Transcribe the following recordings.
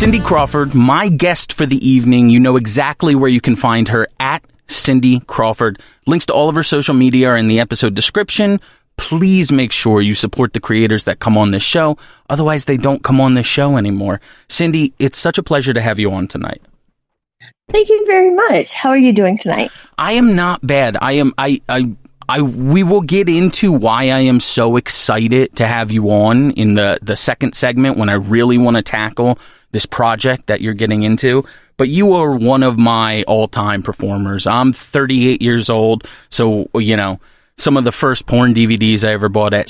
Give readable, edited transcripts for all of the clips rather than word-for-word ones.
Cindy Crawford, my guest for the evening. You know exactly where you can find her, at Cindy Crawford. Links to all of her social media are in the episode description. Please make sure you support the creators that come on this show. Otherwise, they don't come on this show anymore. Cindy, it's such a pleasure to have you on tonight. Thank you very much. How are you doing tonight? I am not bad. We will get into why I am so excited to have you on in the second segment when I really want to tackle this project that you're getting into. But you are one of my all-time performers. I'm 38 years old, so, you know, some of the first porn DVDs I ever bought at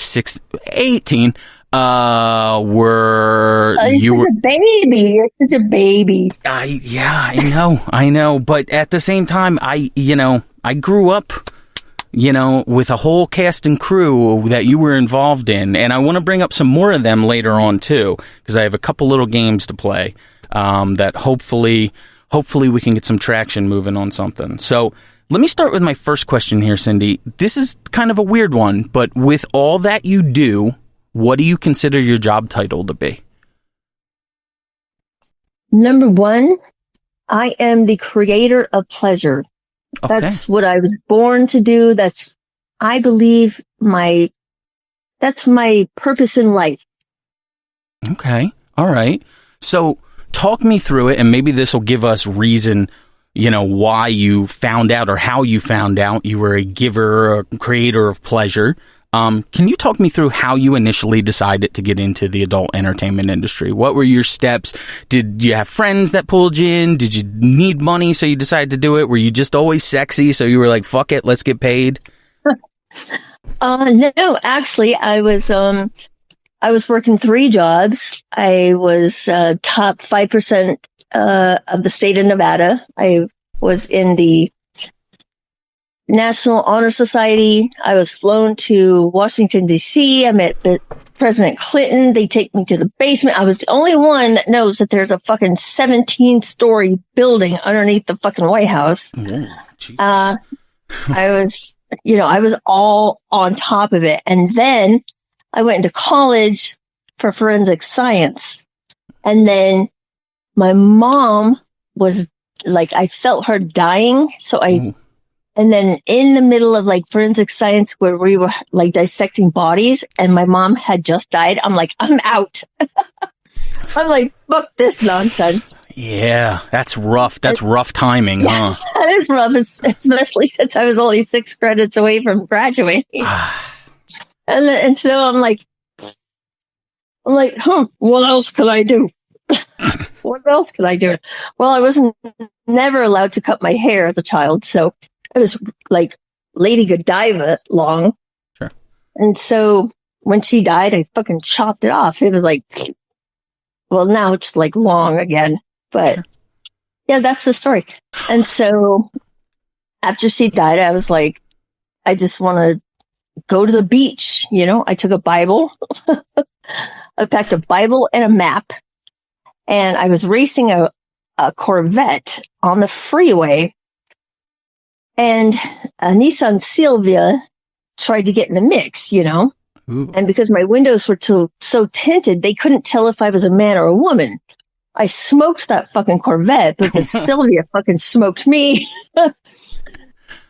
18 were... You're a baby. You're such a baby. I know. But at the same time, I grew up, with a whole cast and crew that you were involved in. And I want to bring up some more of them later on, too, because I have a couple little games to play that hopefully we can get some traction moving on something. So let me start with my first question here, Cindy. This is kind of a weird one, but with all that you do, what do you consider your job title to be? Number one, I am the creator of pleasure. Okay. That's what I was born to do. I believe that's my purpose in life. Okay. All right. So talk me through it, and maybe this will give us reason, why you found out or how you found out you were a giver or creator of pleasure. Can you talk me through how you initially decided to get into the adult entertainment industry? What were your steps? Did you have friends that pulled you in? Did you need money so you decided to do it? Were you just always sexy so you were like, fuck it, let's get paid? No, actually, I was working 3 jobs. I was top 5% of the state of Nevada. I was in the National Honor Society. I was flown to Washington, D.C. I met President Clinton. They take me to the basement. I was the only one that knows that there's a fucking 17-story building underneath the fucking White House. Oh, I was all on top of it. And then I went into college for forensic science. And then my mom was like, I felt her dying. So and then in the middle of like forensic science where we were like dissecting bodies and my mom had just died, I'm like, I'm out. I'm like, fuck this nonsense. Yeah, that's rough. That's rough timing, huh? That is rough, especially since I was only 6 credits away from graduating. and so I'm like, what else could I do? What else could I do? Well, I wasn't never allowed to cut my hair as a child, so it was like Lady Godiva long. Sure. And so when she died, I fucking chopped it off. It was like, well, now it's like long again. But sure. Yeah, that's the story. And so after she died, I was like, I just want to go to the beach. I took a Bible. I packed a Bible and a map. And I was racing a Corvette on the freeway. And a Nissan Silvia tried to get in the mix, Ooh. And because my windows were so tinted, they couldn't tell if I was a man or a woman. I smoked that fucking Corvette, but the Silvia fucking smoked me.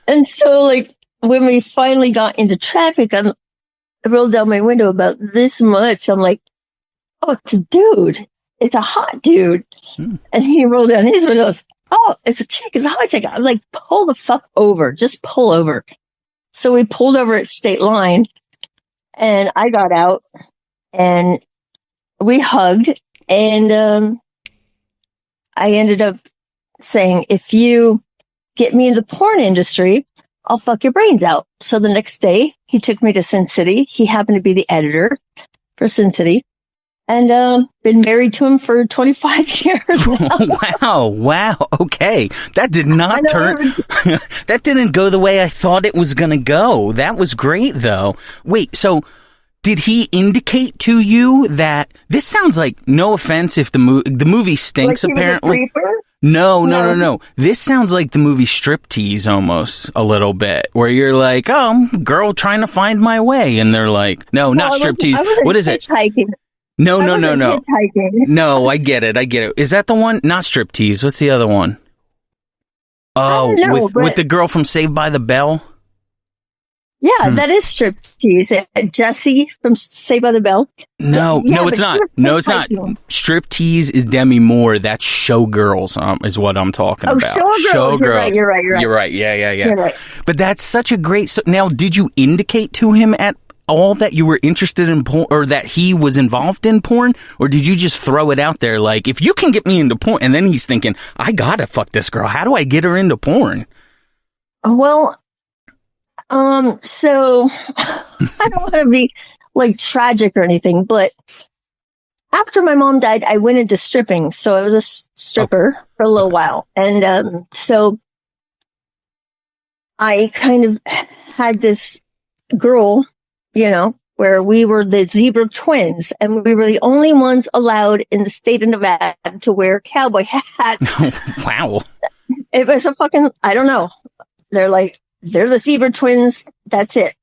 And so, like, when we finally got into traffic, I rolled down my window about this much. I'm like, oh, it's a dude. It's a hot dude. And he rolled down his windows. Oh, it's a chick. It's a hot chick. I'm like, pull the fuck over. Just pull over. So we pulled over at State Line and I got out and we hugged and I ended up saying, if you get me into the porn industry, I'll fuck your brains out. So the next day he took me to Sin City. He happened to be the editor for Sin City. And been married to him for 25 years now. Wow. Okay. That did not that didn't go the way I thought it was going to go. That was great, though. Wait, so did he indicate to you that this sounds like, no offense if the movie stinks, like apparently. No. This sounds like the movie Striptease almost a little bit, where you're like, oh, girl trying to find my way. And they're like, no, not Striptease. What is it? No, I no, no, wasn't no. hitchhiking. No, I get it. I get it. Is that the one? Not striptease. What's the other one? Oh, I don't know, with the girl from Saved by the Bell? Yeah, that is striptease. Jessie from Saved by the Bell. No, Yeah, no, but it's not. she was No, it's not. hitchhiking. Striptease is Demi Moore. That's Showgirls, is what I'm talking about. Showgirls. You're right. You're right. Yeah. You're right. But that's such a great... Now, did you indicate to him at all that you were interested in porn, or that he was involved in porn? Or did you just throw it out there like, if you can get me into porn? And then he's thinking, I gotta fuck this girl. How do I get her into porn? Well, so I don't want to be like tragic or anything, but after my mom died, I went into stripping. So I was a stripper for a little while. And so I kind of had this girl, where we were the zebra twins, and we were the only ones allowed in the state of Nevada to wear cowboy hats. Wow. It was I don't know. They're the zebra twins. That's it.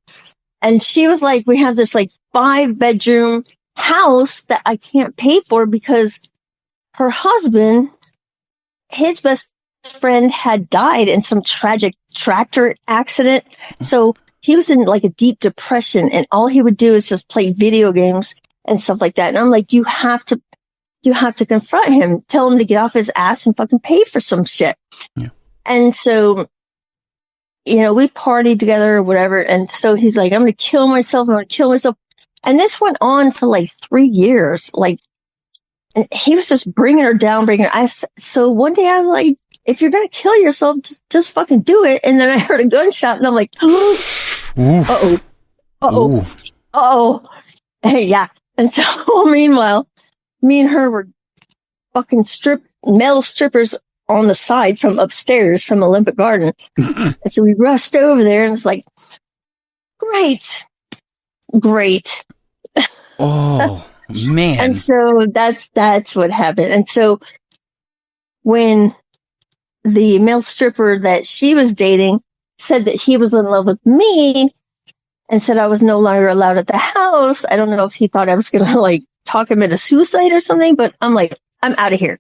And she was like, we have this 5-bedroom house that I can't pay for because her husband, his best friend, had died in some tragic tractor accident. So he was in a deep depression, and all he would do is just play video games and stuff like that. And I'm like, you have to confront him, tell him to get off his ass and fucking pay for some shit. Yeah. And so, we partied together or whatever. And so he's like, I'm going to kill myself. And this went on for 3 years. And he was just bringing her down, so one day I was like, if you're going to kill yourself, just fucking do it. And then I heard a gunshot and I'm like, uh-oh. Hey, yeah. And so meanwhile, me and her were fucking male strippers on the side from upstairs from Olympic Garden. And so we rushed over there and it's like, great. Oh, man. And so that's what happened. And so when the male stripper that she was dating said that he was in love with me and said I was no longer allowed at the house, I don't know if he thought I was going to talk him into suicide or something, but I'm like, I'm out of here.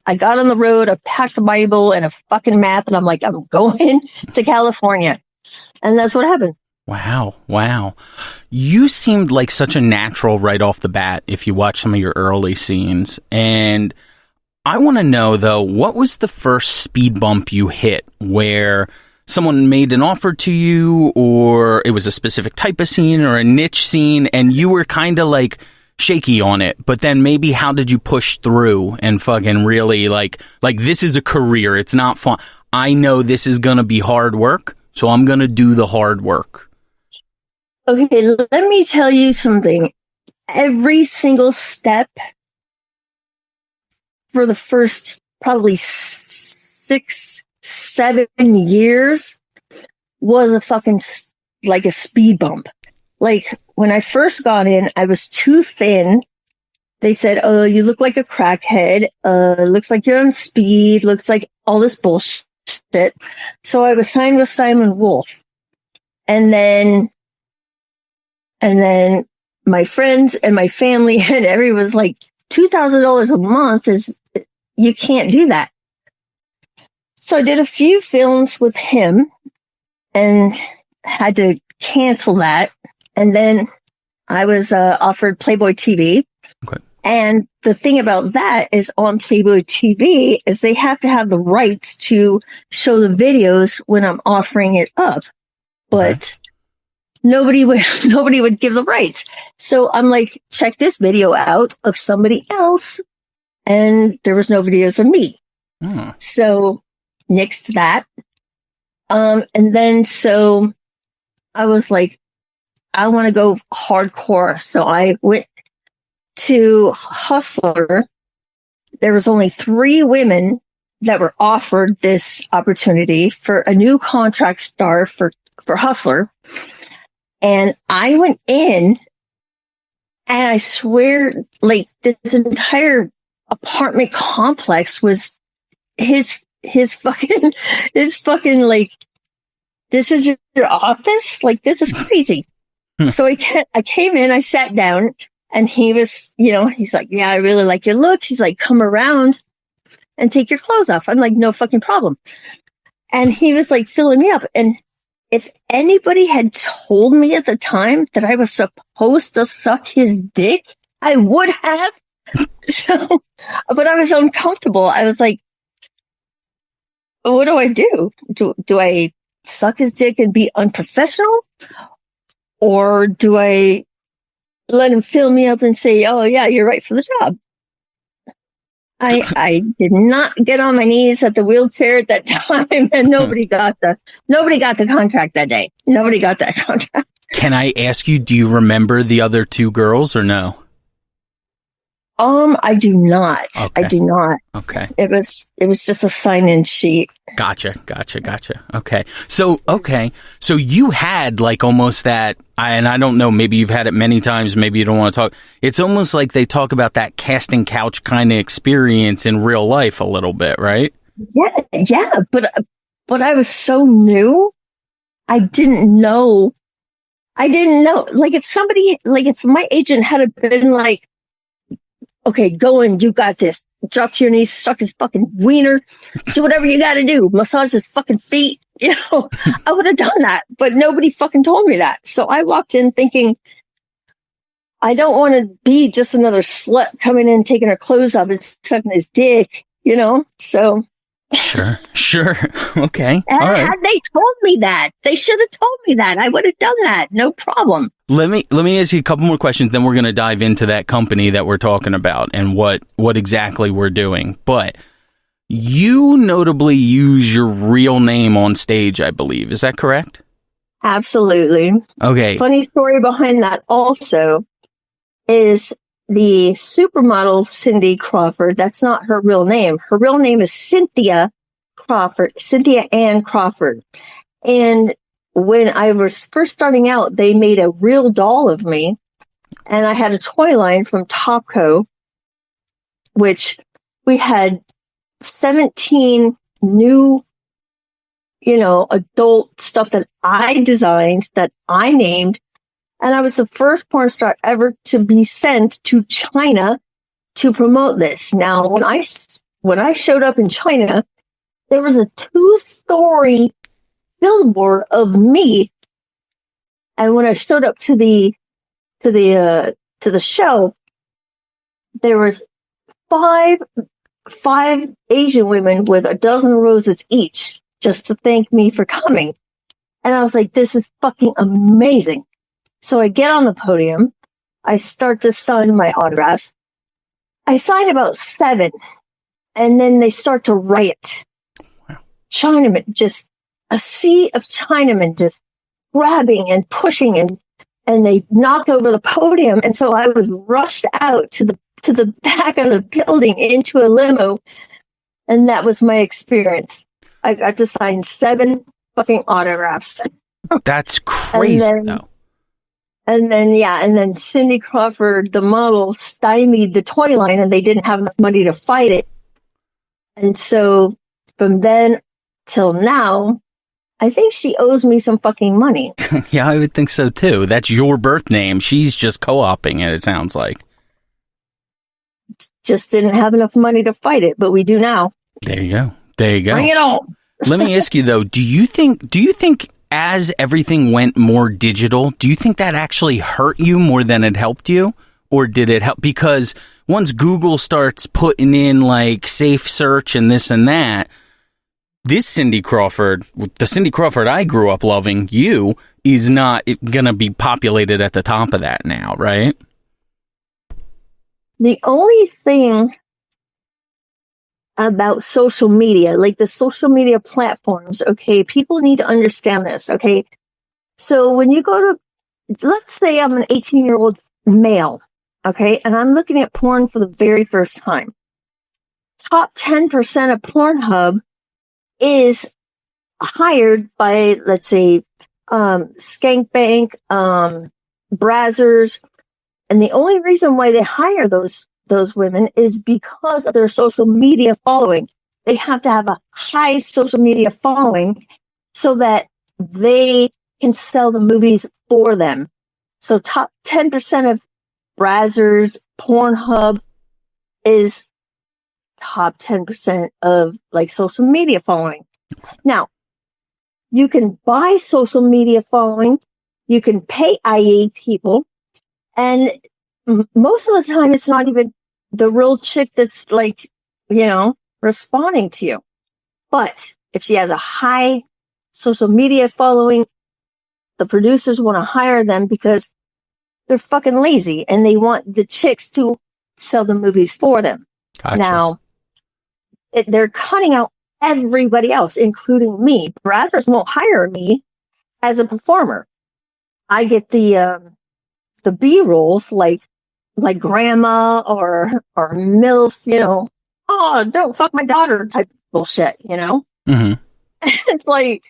I got on the road, I packed a Bible and a fucking map, and I'm like, I'm going to California. And that's what happened. Wow. You seemed like such a natural right off the bat if you watch some of your early scenes. And I want to know, though, what was the first speed bump you hit where someone made an offer to you, or it was a specific type of scene or a niche scene, and you were kind of shaky on it, but then maybe how did you push through and fucking really like this is a career, it's not fun, I know this is gonna be hard work, so I'm gonna do the hard work? Okay, let me tell you something. Every single step for the first probably 6-7 years was a fucking a speed bump. When I first got in, I was too thin. They said, oh, you look like a crackhead. Looks like you're on speed. Looks like all this bullshit. So I was signed with Simon Wolf. And then my friends and my family and everyone was like, $2,000 a month you can't do that. So I did a few films with him and had to cancel that. And then I was offered Playboy TV. Okay. And the thing about that is on Playboy TV is they have to have the rights to show the videos when I'm offering it up. But nobody would give the rights. So I'm like, check this video out of somebody else. And there was no videos of me. So nixed that. And then so I was like, I want to go hardcore. So I went to Hustler. There was only 3 women that were offered this opportunity for a new contract star for Hustler. And I went in and I swear this entire apartment complex was his fucking this is your office? This is crazy. So I came in, I sat down, And he was, he's like, yeah, I really like your looks. He's like, come around and take your clothes off. I'm like, no fucking problem. And he was like filling me up. And if anybody had told me at the time that I was supposed to suck his dick, I would have. So, but I was uncomfortable. I was like, what do I do? Do I suck his dick and be unprofessional? Or do I let him fill me up and say, oh yeah, you're right for the job? I did not get on my knees at the wheelchair at that time, and nobody got the contract that day. Nobody got that contract. Can I ask you, do you remember the other two girls or no? I do not. Okay. I do not. Okay. It was just a sign-in sheet. Gotcha. Okay. So you had like almost that, and I don't know, maybe you've had it many times, maybe you don't want to talk. It's almost like they talk about that casting couch kind of experience in real life a little bit, right? Yeah. But I was so new. I didn't know. Like if my agent had been like, okay, go in, you got this. Drop to your knees, suck his fucking wiener, do whatever you gotta do, massage his fucking feet, I would have done that. But nobody fucking told me that. So I walked in thinking, I don't want to be just another slut coming in, taking her clothes off and sucking his dick, so. Sure. Okay. And all right. had they told me that, they should have told me that. I would have done that. No problem. Let me ask you a couple more questions, then we're going to dive into that company that we're talking about and what exactly we're doing. But you notably use your real name on stage, I believe. Is that correct? Absolutely. Okay. Funny story behind that also is the supermodel Cindy Crawford. That's not her real name. Her real name is Cynthia Ann Crawford. And when I was first starting out, they made a real doll of me. And I had a toy line from Topco, which we had 17 new, adult stuff that I designed, that I named. And I was the first porn star ever to be sent to China to promote this. Now, when I showed up in China, there was a 2-story billboard of me. And when I showed up to the show, there was five Asian women with a dozen roses each just to thank me for coming. And I was like, this is fucking amazing. So I get on the podium. I start to sign my autographs. I sign about 7, and then they start to riot. Wow. Chinamen, just a sea of Chinamen just grabbing and pushing, and they knocked over the podium. And so I was rushed out to the back of the building into a limo. And that was my experience. I got to sign 7 fucking autographs. That's crazy, though. And then Cindy Crawford, the model, stymied the toy line, and they didn't have enough money to fight it. And so from then till now, I think she owes me some fucking money. Yeah, I would think so too. That's your birth name. She's just co-oping it sounds like. Just didn't have enough money to fight it, but we do now. There you go. Bring it on. Let me ask you though, do you think as everything went more digital, do you think that actually hurt you more than it helped you? Or did it help? Because once Google starts putting in like safe search and this and that, this Cindy Crawford, the Cindy Crawford I grew up loving, is not going to be populated at the top of that now, right? The only thing about social media, like the social media platforms, okay, people need to understand this, okay? So when you go to, let's say I'm an 18-year-old male, okay, and I'm looking at porn for the very first time. Top 10% of Pornhub is hired by, let's say, Skankbank, Brazzers, and the only reason why they hire those women is because of their social media following. They have to have a high social media following so that they can sell the movies for them. So top 10% of Brazzers, Pornhub is top 10% of like social media following. Now, you can buy social media following. You can pay IA people. And most of the time, it's not even the real chick that's like, responding to you. But if she has a high social media following, the producers want to hire them because they're fucking lazy and they want the chicks to sell the movies for them. Gotcha. Now, they're cutting out everybody else, including me. Brazzers won't hire me as a performer. I get the B roles like grandma or MILF, oh, don't fuck my daughter type bullshit, Mm-hmm. It's like,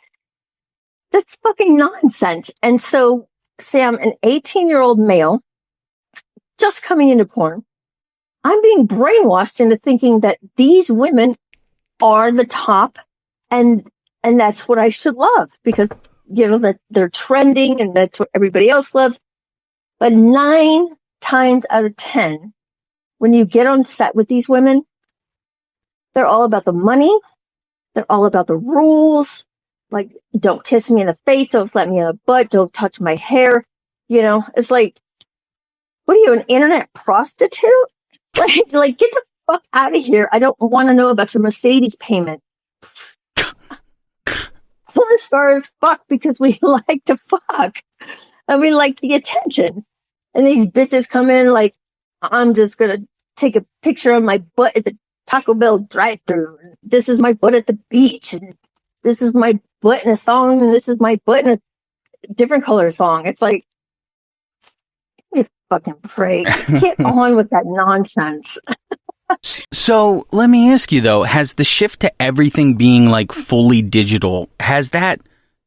that's fucking nonsense. And so, Sam, an 18-year-old male just coming into porn, I'm being brainwashed into thinking that these women are the top and that's what I should love because, that they're trending and that's what everybody else loves. But 9 times out of 10, when you get on set with these women, they're all about the money. They're all about the rules. Like, don't kiss me in the face. Don't slap me in the butt. Don't touch my hair. It's like, what are you, an internet prostitute? Like, get the fuck out of here. I don't want to know about your Mercedes payment. Porn stars fuck because we like to fuck. And we like the attention. And these bitches come in like, I'm just going to take a picture of my butt at the Taco Bell drive-thru. This is my butt at the beach. And this is my butt in a thong. And this is my butt in a different color thong. It's like, give me a fucking break. Get on with that nonsense. So let me ask you though, has the shift to everything being like fully digital, has that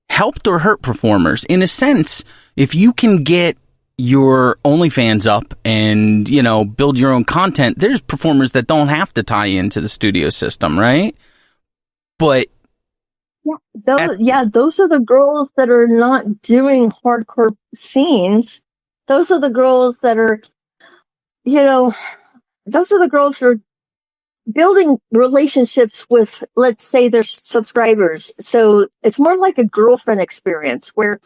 helped or hurt performers? In a sense, if you can get your OnlyFans up and, build your own content, there's performers that don't have to tie into the studio system, right? But those are the girls that are not doing hardcore scenes. Those are the girls that are, those are the girls that are building relationships with, let's say, their subscribers. So it's more like a girlfriend experience where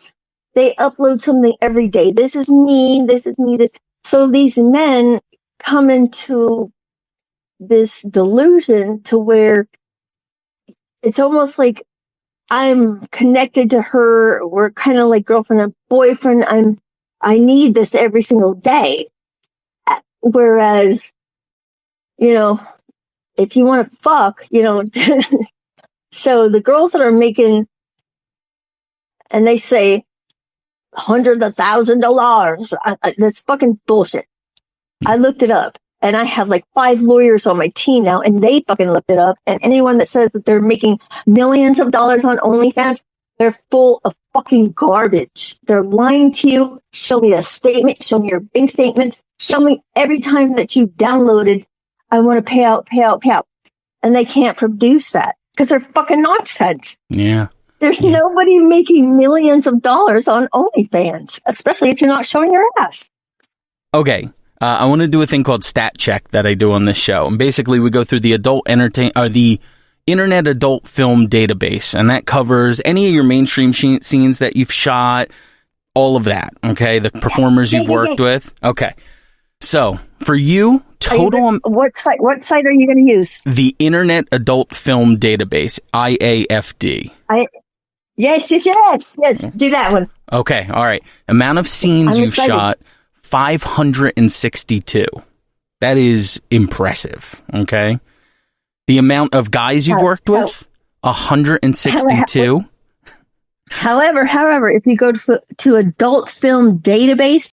they upload something every day. This is me. This is me. So these men come into this delusion to where it's almost like I'm connected to her. We're kind of like girlfriend and boyfriend. I need this every single day. Whereas, if you want to fuck, so the girls that are making, and they say hundreds of $1,000s, that's fucking bullshit. I looked it up and I have like 5 lawyers on my team now and they fucking looked it up. And anyone that says that they're making millions of dollars on OnlyFans, they're full of fucking garbage. They're lying to you. Show me a statement. Show me your bank statements. Show me every time that you downloaded, I want to pay out. And they can't produce that because they're fucking nonsense. Yeah. There's nobody making millions of dollars on OnlyFans, especially if you're not showing your ass. Okay. I want to do a thing called Stat Check that I do on this show. And basically we go through the the Internet Adult Film Database, and that covers any of your mainstream scenes that you've shot, all of that, okay? The performers you've worked with. Okay. So, for you, total... What site are you going to use? The Internet Adult Film Database, IAFD. Yes, do that one. Okay, all right. Amount of scenes you've shot, 562. That is impressive, okay? The amount of guys you've worked with, 162. However, if you go to Adult Film Database,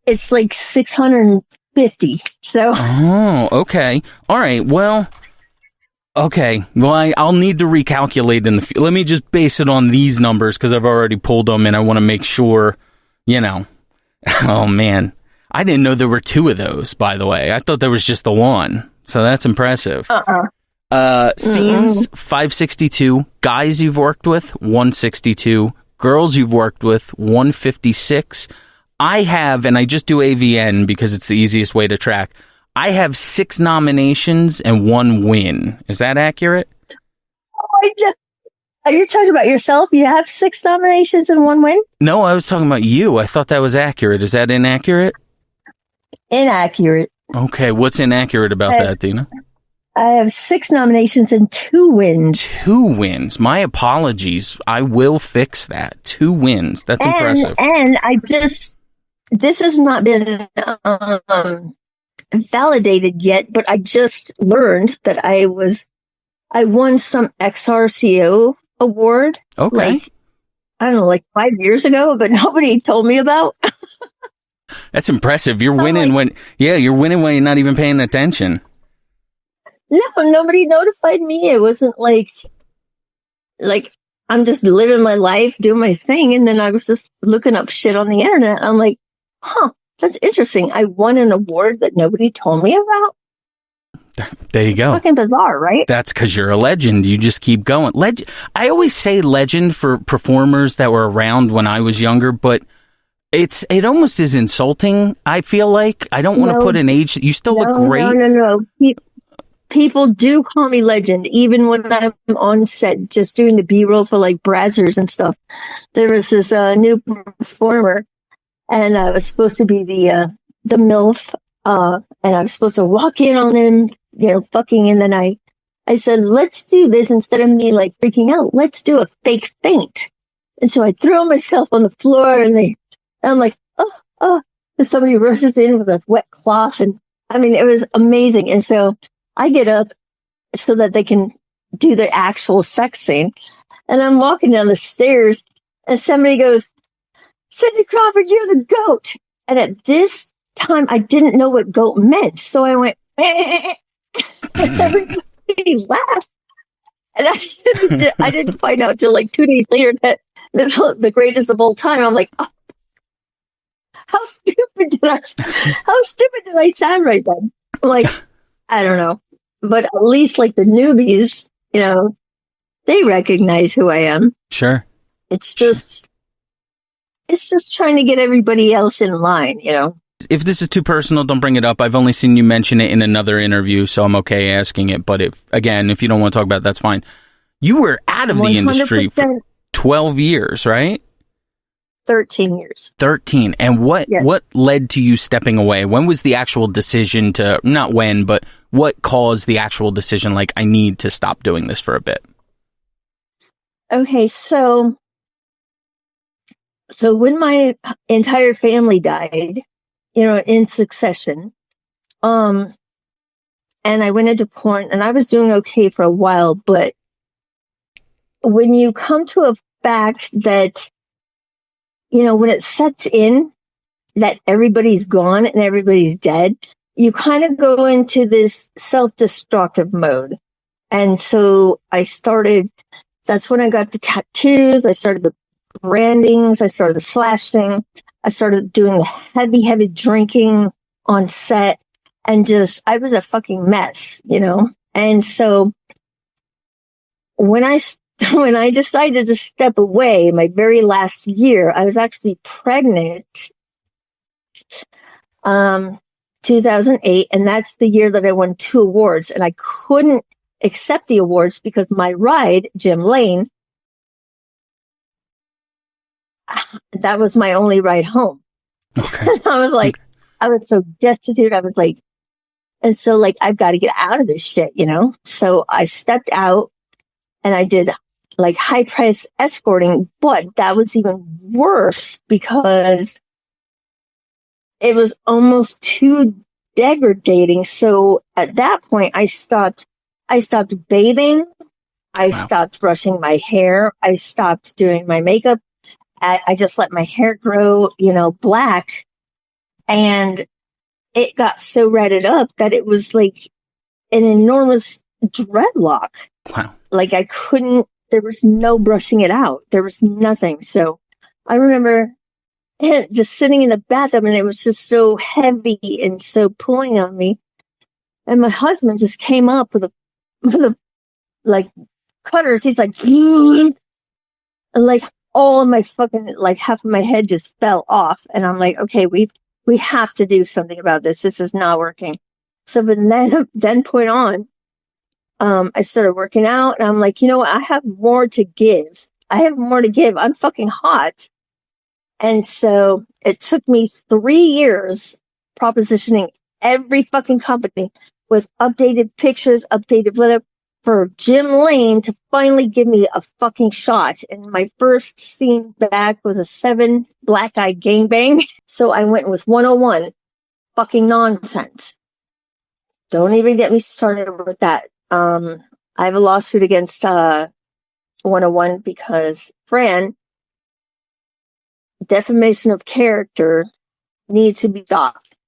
it's like 650. So. Oh, okay. All right. Well, okay. Well, I'll need to recalculate in the. Let me just base it on these numbers because I've already pulled them, and I want to make sure. Oh man, I didn't know there were 2 of those. By the way, I thought there was just the one. So that's impressive. Scenes, 562. Guys you've worked with, 162. Girls you've worked with, 156. I have, and I just do AVN because it's the easiest way to track. I have 6 nominations and 1 win. Is that accurate? Are you talking about yourself? You have 6 nominations and 1 win? No, I was talking about you. I thought that was accurate. Is that inaccurate? Inaccurate. Okay, what's inaccurate about that, Dina? I have 6 nominations and 2 wins. 2 wins. My apologies. I will fix that. 2 wins. That's impressive. And this has not been validated yet, but I just learned that I won some XRCO award. Okay. Like, I don't know, like 5 years ago, but nobody told me about. That's impressive. You're winning you're winning when you're not even paying attention. No, nobody notified me. It wasn't like I'm just living my life, doing my thing. And then I was just looking up shit on the internet. I'm like, that's interesting. I won an award that nobody told me about. There you go. Fucking bizarre, right? That's because you're a legend. You just keep going. I always say legend for performers that were around when I was younger, but it almost is insulting. I feel like I don't want to put an age. You still look great. No. People do call me legend, even when I'm on set, just doing the B-roll for like Brazzers and stuff. There was this new performer, and I was supposed to be the MILF, and I was supposed to walk in on him, fucking, and then I said, let's do this instead of me like freaking out. Let's do a fake faint. And so I throw myself on the floor, and I'm like, oh, and somebody rushes in with a wet cloth, and I mean, it was amazing. And so I get up so that they can do the actual sex scene. And I'm walking down the stairs, and somebody goes, Cindy Crawford, you're the goat. And at this time, I didn't know what goat meant. So I went, and everybody laughed. And I didn't find out till like 2 days later that this was the greatest of all time. I'm like, oh, how stupid did I sound right then? I'm like, I don't know. But at least like the newbies, they recognize who I am. Sure. It's just trying to get everybody else in line, If this is too personal, don't bring it up. I've only seen you mention it in another interview, so I'm okay asking it. But if you don't want to talk about it, that's fine. You were out of the industry for 12 years, right? 13 years. 13. And what led to you stepping away? When was the actual decision not when, but what caused the actual decision, like, I need to stop doing this for a bit? Okay, so when my entire family died, in succession, and I went into porn, and I was doing okay for a while, but when you come to a fact that, when it sets in that everybody's gone and everybody's dead, you kind of go into this self-destructive mode. And so that's when I got the tattoos. I started the brandings. I started the slashing. I started doing the heavy drinking on set, and I was a fucking mess, And so when I decided to step away, my very last year, I was actually pregnant, 2008, and that's the year that I won 2 awards, and I couldn't accept the awards because my ride, Jim Lane, that was my only ride home. Okay. I was like, I was so destitute. I was like, and so like, I've got to get out of this shit, So I stepped out, and I did like high price escorting, but that was even worse because it was almost too degrading. So at that point, I stopped bathing. I stopped brushing my hair. I stopped doing my makeup. I just let my hair grow, black. And it got so ratted up that it was like an enormous dreadlock. Wow. Like there was no brushing it out. There was nothing. So I remember just sitting in the bathroom, and it was just so heavy and so pulling on me. And my husband just came up with a like cutters. He's like, and like all of my fucking, like, half of my head just fell off. And I'm like, okay, we have to do something about this. This is not working. So, but then point on, I started working out, and I'm like, you know what? I have more to give. I'm fucking hot. And so it took me 3 years propositioning every fucking company with updated pictures, updated whatever, for Jim Lane to finally give me a fucking shot. And my first scene back was a 7 black eye gangbang. So I went with 101. Fucking nonsense. Don't even get me started with that. I have a lawsuit against 101 because Fran, defamation of character needs to be stopped.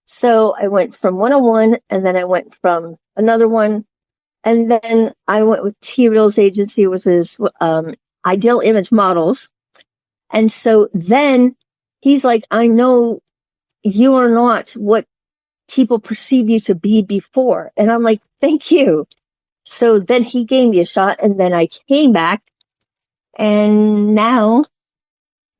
So I went from 101, and then I went from another one, and then I went with T Real's agency, which is Ideal Image Models. And so then he's like, I know you are not what people perceive you to be before. And I'm like, thank you. So then he gave me a shot, and then I came back, and now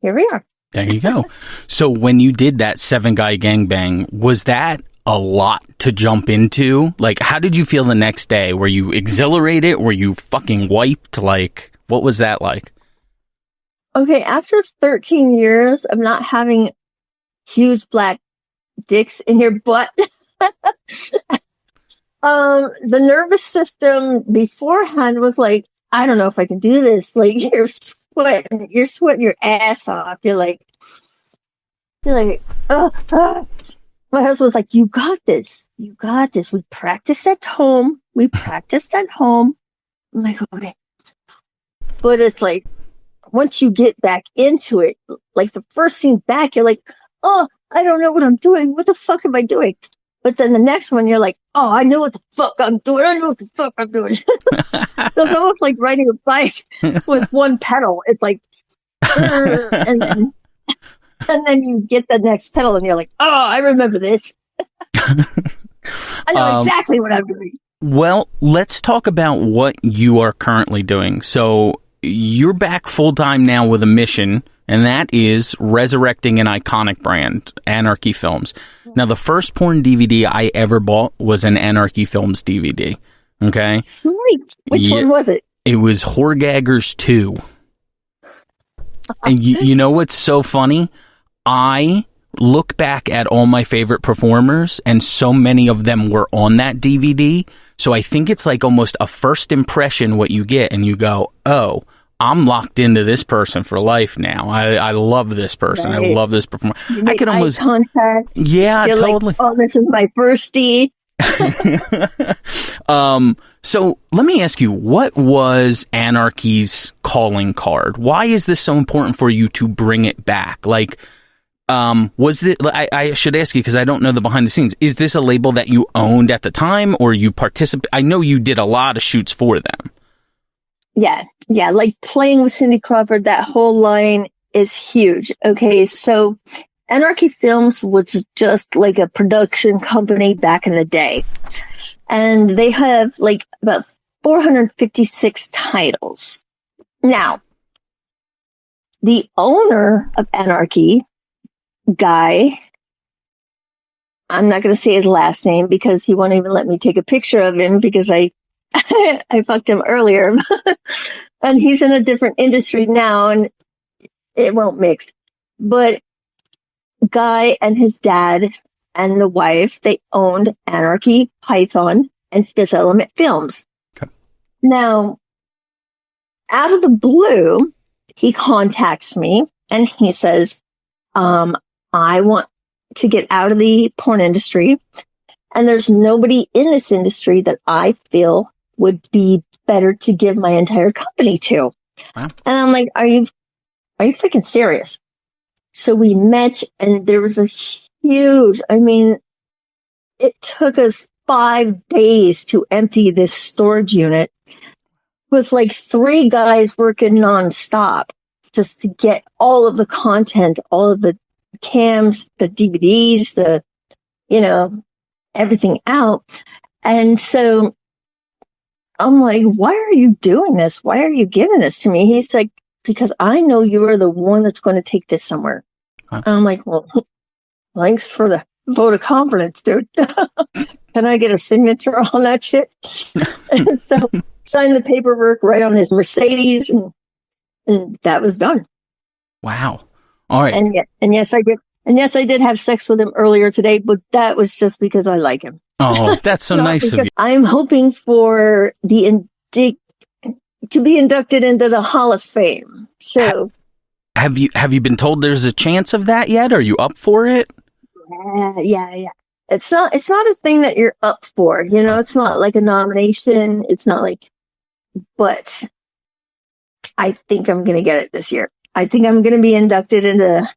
here we are. There you go. So when you did that 7-guy gangbang, was that a lot to jump into? Like, how did you feel the next day? Were you exhilarated? Were you fucking wiped? Like, what was that like? Okay, after 13 years of not having huge black dicks in your butt, the nervous system beforehand was like, I don't know if I can do this. Like, you're sweating your ass off. You're like, oh. My husband was like, you got this. You got this. We practiced at home. I'm like, okay. But it's like, once you get back into it, like the first scene back, you're like, oh, I don't know what I'm doing. What the fuck am I doing? But then the next one, you're like, oh, I know what the fuck I'm doing. So it's almost like riding a bike with one pedal. It's like, and then you get the next pedal, and you're like, oh, I remember this. I know exactly what I'm doing. Well, let's talk about what you are currently doing. So you're back full-time now with a mission, and that is resurrecting an iconic brand, Anarchy Films. Now, the first porn DVD I ever bought was an Anarchy Films DVD. Okay? Sweet. Which one was it? It was Horgaggers 2. And you know what's so funny? I look back at all my favorite performers, and so many of them were on that DVD. So I think it's like almost a first impression what you get, and you go, oh, I'm locked into this person for life now. I love this person. Right. I love this performer. I could almost contact. Yeah, you're totally. Like, oh, this is my first D. So let me ask you, what was Anarchy's calling card? Why is this so important for you to bring it back? Like, was it, I should ask you because I don't know the behind the scenes. Is this a label that you owned at the time, or you participate? I know you did a lot of shoots for them. Yeah. Like playing with Cindy Crawford, that whole line is huge. Okay. So Anarchy Films was just like a production company back in the day. And they have like about 456 titles. Now, the owner of Anarchy, Guy, I'm not going to say his last name because he won't even let me take a picture of him because I fucked him earlier. And he's in a different industry now and it won't mix. But Guy and his dad and the wife, they owned Anarchy, Python, and Fifth Element Films. Okay. Now, out of the blue, he contacts me and he says, I want to get out of the porn industry, and there's nobody in this industry that I feel would be better to give my entire company to. Wow. And I'm like, are you freaking serious? So we met, and there was a huge, it took us 5 days to empty this storage unit with like 3 guys working nonstop just to get all of the content, all of the cams, the DVDs, everything out. And so I'm like, why are you doing this? Why are you giving this to me? He's like, because I know you are the one that's going to take this somewhere. Huh. And I'm like, well, thanks for the vote of confidence, dude. Can I get a signature on that shit? And so signed the paperwork right on his Mercedes, and that was done. Wow. All right. And yes, I did. And yes, I did have sex with him earlier today, but that was just because I like him. Oh, that's so nice of you. I'm hoping for to be inducted into the Hall of Fame. So, have you been told there's a chance of that yet? Are you up for it? Yeah. It's not a thing that you're up for. You know, it's not like a nomination. It's not like, but I think I'm going to get it this year. I think I'm going to be inducted into the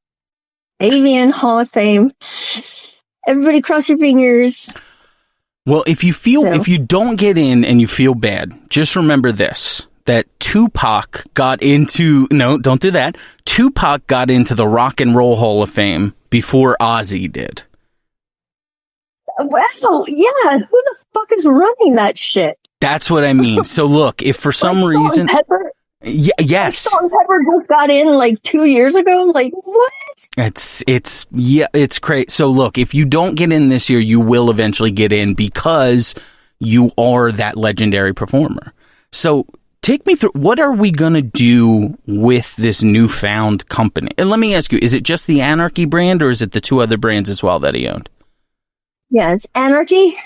Avian Hall of Fame. Everybody cross your fingers. Well, if you don't get in and you feel bad, just remember this, that Tupac got into the Rock and Roll Hall of Fame before Ozzy did. Well, yeah, who the fuck is running that shit? That's what I mean. So look, if for some reason... yes. Salt and Pepper just got in like 2 years ago. Like, what? It's crazy. So look, if you don't get in this year, you will eventually get in because you are that legendary performer. So take me through, what are we going to do with this newfound company? And let me ask you, is it just the Anarchy brand or is it the two other brands as well that he owned? Yeah, it's Anarchy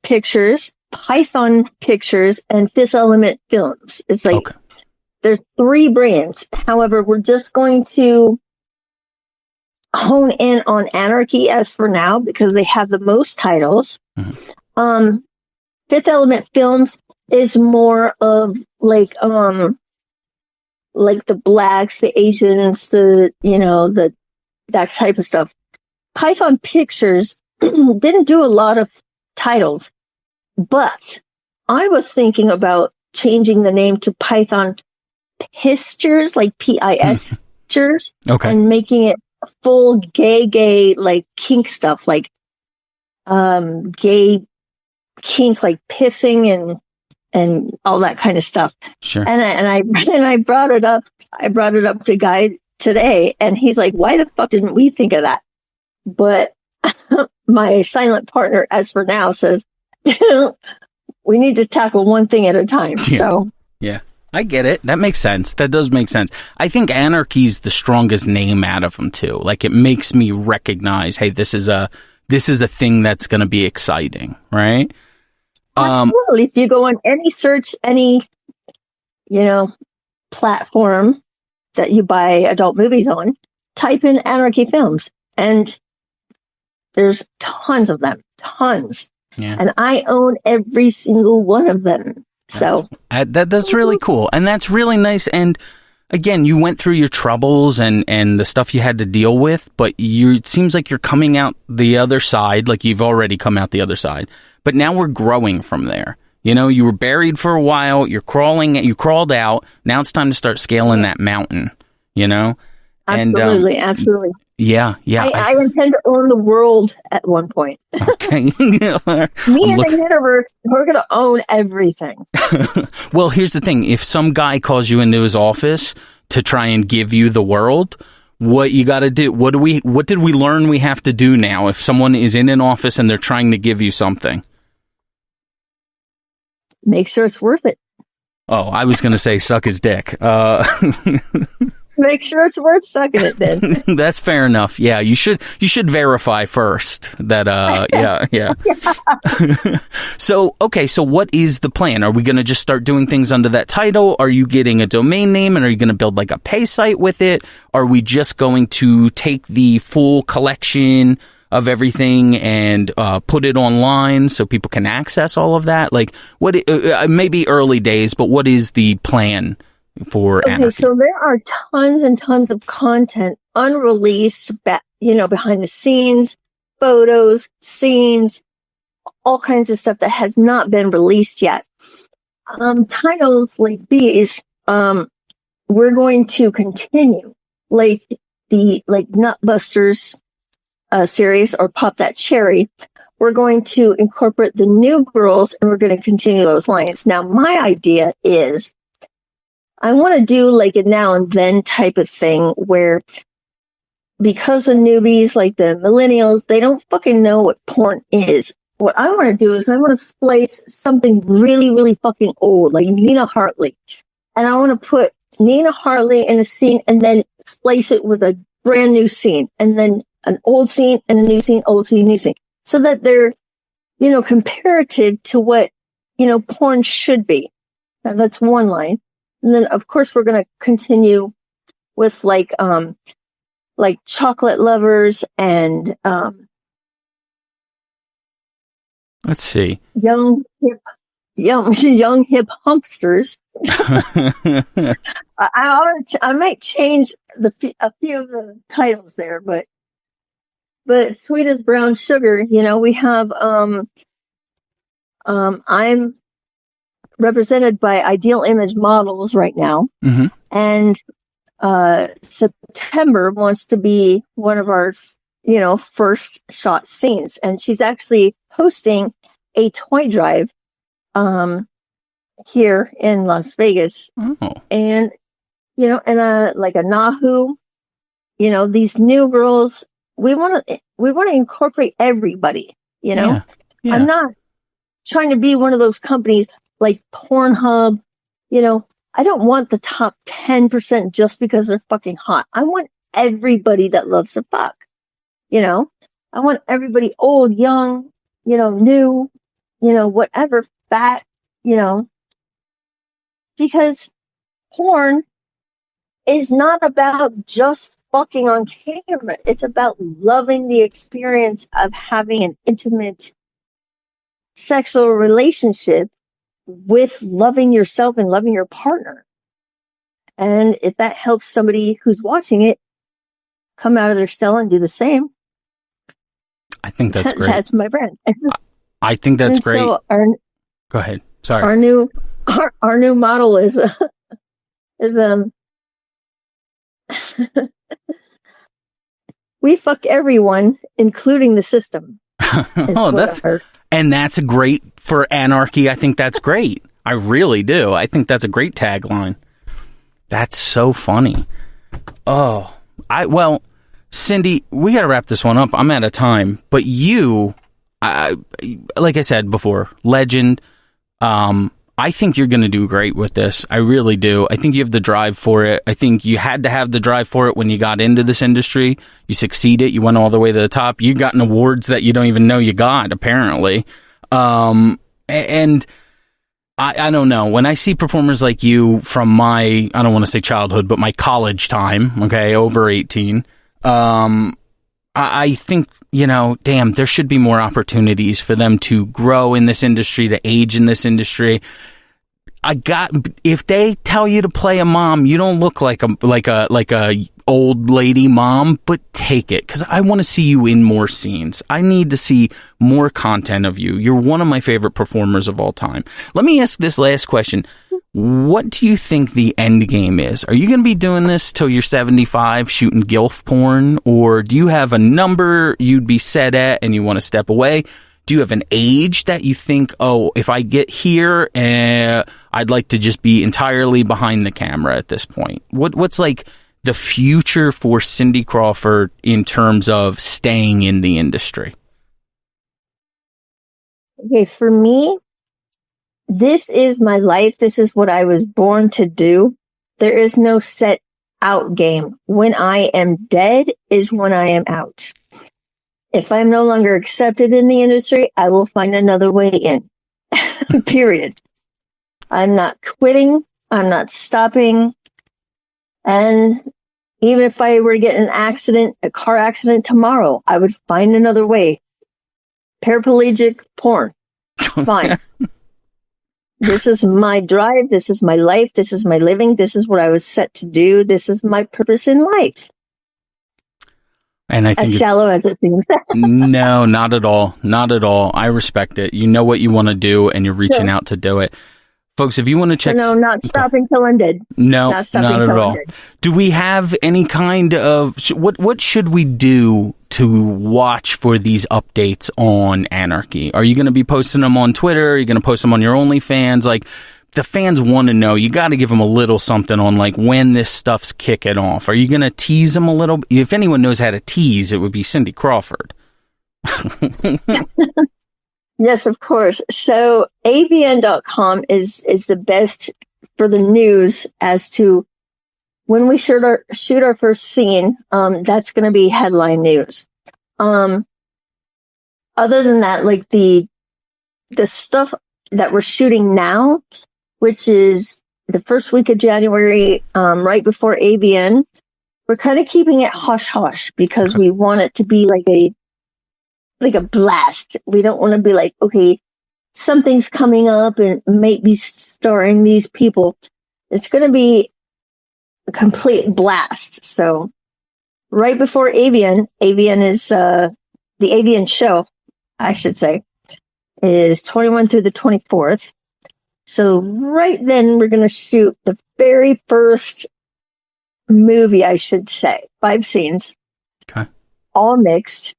Pictures, Python Pictures, and Fifth Element Films. It's like, okay. There's 3 brands. However, we're just going to hone in on Anarchy as for now because they have the most titles. Mm-hmm. Fifth Element Films is more of like the blacks, the Asians, that type of stuff. Python Pictures didn't do a lot of titles, but I was thinking about changing the name to Python Pictures, like Pistures, okay, and making it full gay, like kink stuff, like gay kink, like pissing and all that kind of stuff. Sure. And I brought it up. I brought it up to Guy today, and he's like, "Why the fuck didn't we think of that?" But my silent partner, as for now, says we need to tackle one thing at a time. Yeah. So yeah, I get it. That makes sense. That does make sense. I think Anarchy's the strongest name out of them too. Like it makes me recognize, hey, this is a thing that's going to be exciting, right? Absolutely. If you go on any search, any platform that you buy adult movies on, type in Anarchy Films, and there's tons of them, tons. Yeah. And I own every single one of them. So that's really cool. And that's really nice. And again, you went through your troubles and the stuff you had to deal with, but it seems like you're coming out the other side, like you've already come out the other side. But now we're growing from there. You were buried for a while, you crawled out. Now it's time to start scaling that mountain, Absolutely, absolutely. Yeah. I intend to own the world at one point. Okay. Me and the universe, we're going to own everything. Well, here's the thing. If some guy calls you into his office to try and give you the world, what you got to do, what did we learn we have to do now? If someone is in an office and they're trying to give you something? Make sure it's worth it. Oh, I was going to say suck his dick. Make sure it's worth sucking it then. That's fair enough. Yeah, you should verify first that yeah. So what is the plan? Are we going to just start doing things under that title? Are you getting a domain name and are you going to build like a pay site with it? Are we just going to take the full collection of everything and put it online so people can access all of that? Like what maybe early days, but what is the plan for Anarchy? So there are tons and tons of content unreleased, behind the scenes, photos, scenes, all kinds of stuff that has not been released yet. Titles like these, we're going to continue, like the Nutbusters series or Pop That Cherry. We're going to incorporate the new girls and we're going to continue those lines. Now, my idea is I want to do like a now and then type of thing where, because the newbies, like the millennials, they don't fucking know what porn is. What I want to do is I want to splice something really, really fucking old, like Nina Hartley. And I want to put Nina Hartley in a scene and then splice it with a brand new scene. And then an old scene and a new scene, old scene, new scene. So that they're, comparative to what, porn should be. Now, that's one line. And then, of course, we're going to continue with like chocolate lovers and, let's see. Young hip humpsters. I might change a few of the titles there, but sweet as brown sugar, we have, I'm represented by Ideal Image Models right now. Mm-hmm. And, September wants to be one of our, first shot scenes. And she's actually hosting a toy drive, here in Las Vegas. Oh. And, like a Nahu, these new girls, we want to incorporate everybody, Yeah. I'm not trying to be one of those companies like Pornhub, I don't want the top 10% just because they're fucking hot. I want everybody that loves to fuck, I want everybody old, young, new, whatever, fat, because porn is not about just fucking on camera. It's about loving the experience of having an intimate sexual relationship with loving yourself and loving your partner. And if that helps somebody who's watching it come out of their shell and do the same, I think that's great. That's my brand. I think that's and great. So Go ahead. Sorry. Our new model is we fuck everyone, including the system. Oh, that's great for Anarchy. I think that's great. I really do. I think that's a great tagline. That's so funny. Oh, Cindy, we got to wrap this one up. I'm out of time, but like I said before, legend. I think you're going to do great with this. I really do. I think you have the drive for it. I think you had to have the drive for it when you got into this industry. You succeeded. You went all the way to the top. You gotten awards that you don't even know you got, apparently. And I don't know. When I see performers like you from my, I don't want to say childhood, but my college time, okay, over 18, I think, damn, there should be more opportunities for them to grow in this industry, to age in this industry. If they tell you to play a mom, you don't look like a old lady mom, but take it, because I want to see you in more scenes. I need to see more content of you. You're one of my favorite performers of all time. Let me ask this last question. What do you think the end game is? Are you going to be doing this till you're 75, shooting GILF porn? Or do you have a number you'd be set at and you want to step away? Do you have an age that you think, if I get here, I'd like to just be entirely behind the camera at this point? What's like the future for Cindy Crawford in terms of staying in the industry? Okay, for me, this is my life. This is what I was born to do. There is no set out game. When I am dead is when I am out. If I'm no longer accepted in the industry, I will find another way in. Period. I'm not quitting. I'm not stopping. And even if I were to get in a car accident tomorrow, I would find another way. Paraplegic porn. Fine. This is my drive. This is my life. This is my living. This is what I was set to do. This is my purpose in life. And I think as shallow as it seems. No, not at all. Not at all. I respect it. You know what you want to do, and you're reaching out to do it. Folks, if you want to check... No, not stopping till I'm dead. No, not at all. Do we have any kind of... What should we do to watch for these updates on Anarchy? Are you going to be posting them on Twitter? Are you going to post them on your OnlyFans? Like, the fans want to know. You got to give them a little something on like when this stuff's kicking off. Are you going to tease them a little? If anyone knows how to tease, it would be Cindy Crawford. Yes, of course. So avn.com is the best for the news as to when we shoot our first scene. That's going to be headline news. Other than that, like the stuff that we're shooting now, which is the first week of January, right before AVN, we're kind of keeping it hush hush because we want it to be like a blast. We don't want to be like, okay, something's coming up and maybe starring these people. It's going to be a complete blast. So right before AVN is, the AVN show, I should say, is 21 through the 24th. So right then we're going to shoot the very first movie, I should say. 5 scenes. Okay. All mixed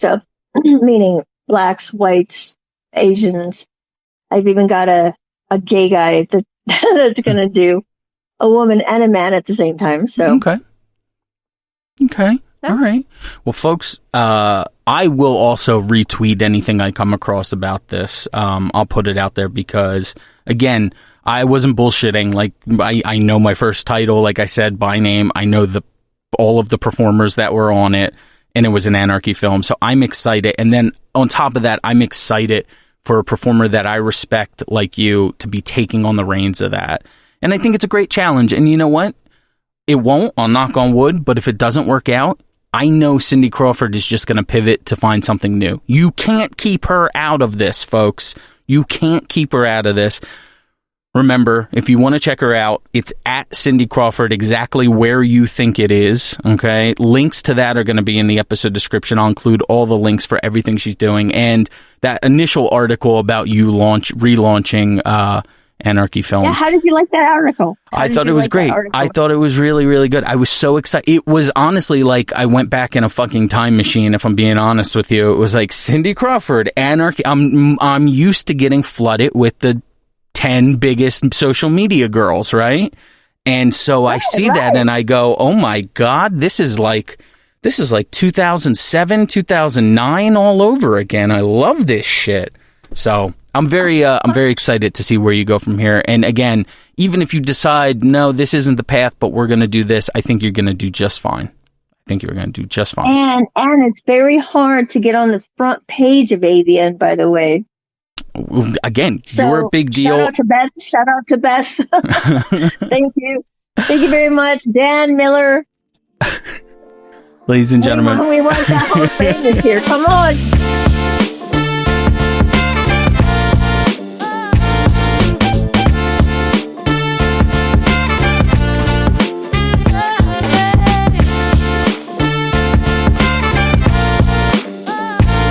up. Meaning blacks, whites, Asians. I've even got a gay guy that's going to do a woman and a man at the same time. So okay. Yeah. All right. Well, folks, I will also retweet anything I come across about this. I'll put it out there because, again, I wasn't bullshitting. Like, I know my first title, like I said, by name. I know all of the performers that were on it. And it was an Anarchy film, so I'm excited. And then on top of that, I'm excited for a performer that I respect like you to be taking on the reins of that. And I think it's a great challenge. And you know what? It won't, I'll knock on wood, but if it doesn't work out, I know Cindy Crawford is just going to pivot to find something new. You can't keep her out of this, folks. You can't keep her out of this. Remember, if you want to check her out, it's at Cindy Crawford, exactly where you think it is, okay? Links to that are going to be in the episode description. I'll include all the links for everything she's doing. And that initial article about you relaunching Anarchy Films. Yeah, how did you like that article? I thought it was great. I thought it was really, really good. I was so excited. It was honestly like I went back in a fucking time machine, if I'm being honest with you. It was like Cindy Crawford, Anarchy. I'm used to getting flooded with the 10 biggest social media girls, right? And so I see that and I go, oh my God, this is like 2007, 2009 all over again. I love this shit. So I'm very excited to see where you go from here. And again, even if you decide, no, this isn't the path, but we're going to do this, I think you're going to do just fine. I think you're going to do just fine. And it's very hard to get on the front page of AVN, by the way. Again, you're a big deal. Shout out to Beth. Thank you very much, Dan Miller. Ladies and gentlemen, we want that whole thing this year. Come on.